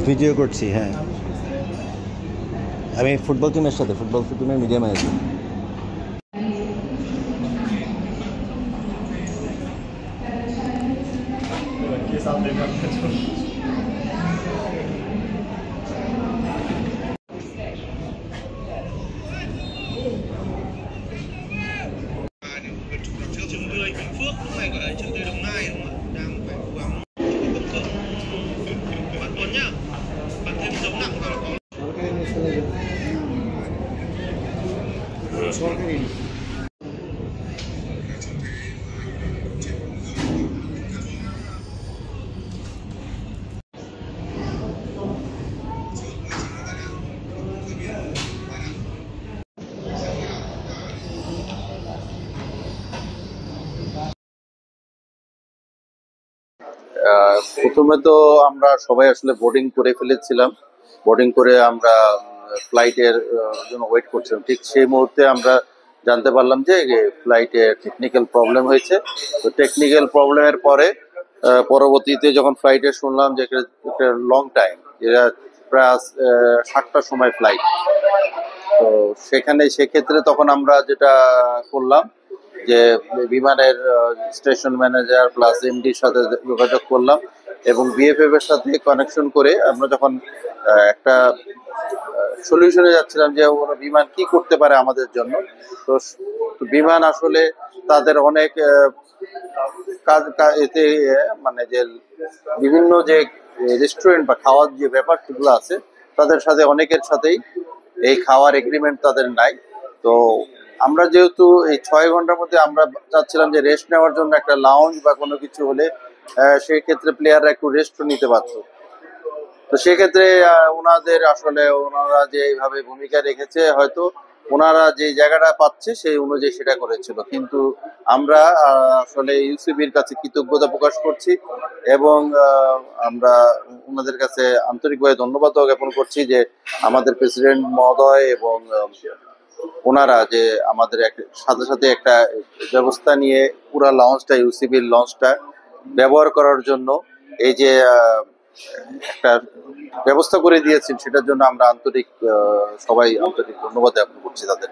Video করছি। হ্যাঁ, আমি ফুটবল টিমের সাথে, ফুটবল টিমের media manager. Trường Bưởi Bình Phước, lúc này gọi là trường Bưởi Đồng Nai đúng không ạ? Đang phải cố gắng công cộng. Bạn Tuấn nhá, bạn thêm dấu nặng vào có. প্রথমে তো আমরা সবাই আসলে boarding করে ফেলেছিলাম। Boarding করে আমরা ফ্লাইটের জন্য ওয়েট করছিলাম। ঠিক সেই মুহূর্তে আমরা জানতে পারলাম যে ফ্লাইটে টেকনিক্যাল প্রবলেম হয়েছে। তো টেকনিক্যাল প্রবলেমের পরে পরবর্তীতে যখন ফ্লাইটে শুনলাম যে একটা লং টাইম, যেটা প্রায় 7টার সময় ফ্লাইট। তো সেক্ষেত্রে তখন আমরা যেটা করলাম যে বিমানের স্টেশন ম্যানেজার প্লাস এমডির সাথে যোগাযোগ করলাম এবং বিএফএফ এর সাথে কানেকশন করে আমরা যখন একটা সলিউশনে যাচ্ছিলাম যে ওরা বিমান কি করতে পারে আমাদের জন্য। তো বিমান আসলে তাদের অনেক কাজ এতে মানে যে বিভিন্ন যে রেস্টুরেন্ট বা খাওয়ার যে ব্যাপারগুলো আছে তাদের সাথে অনেকের সাথেই এই খাওয়ার এগ্রিমেন্ট তাদের নাই। তো আমরা যেহেতু এই 6 ঘন্টার মধ্যে আমরা চাচ্ছিলাম যে রেস্ট নেওয়ার জন্য একটা লাউঞ্জ বা কোনো কিছু হলে সেই ক্ষেত্রে প্লেয়াররা একটু রেস্টও নিতে পারতো। তো সেক্ষেত্রে ওনারা যে এইভাবে ভূমিকা রেখেছে, হয়তো ওনারা যে জায়গাটা পাচ্ছে সেই অনুযায়ী সেটা করেছিল। কিন্তু আমরা আসলে ইউসিবির কাছে কৃতজ্ঞতা প্রকাশ করছি এবং আমরা ওনাদের কাছে আন্তরিকভাবে ধন্যবাদ জ্ঞাপন করছি যে আমাদের প্রেসিডেন্ট মহোদয় এবং ওনারা যে আমাদের সাথে সাথে একটা ব্যবস্থা নিয়ে পুরা লঞ্চটা, ইউসিবির লঞ্চটা ব্যবহার করার জন্য এই যে একটা ব্যবস্থা করে দিয়েছেন, সেটার জন্য আমরা সবাই আন্তরিক ধন্যবাদ জ্ঞাপন করছি তাদের।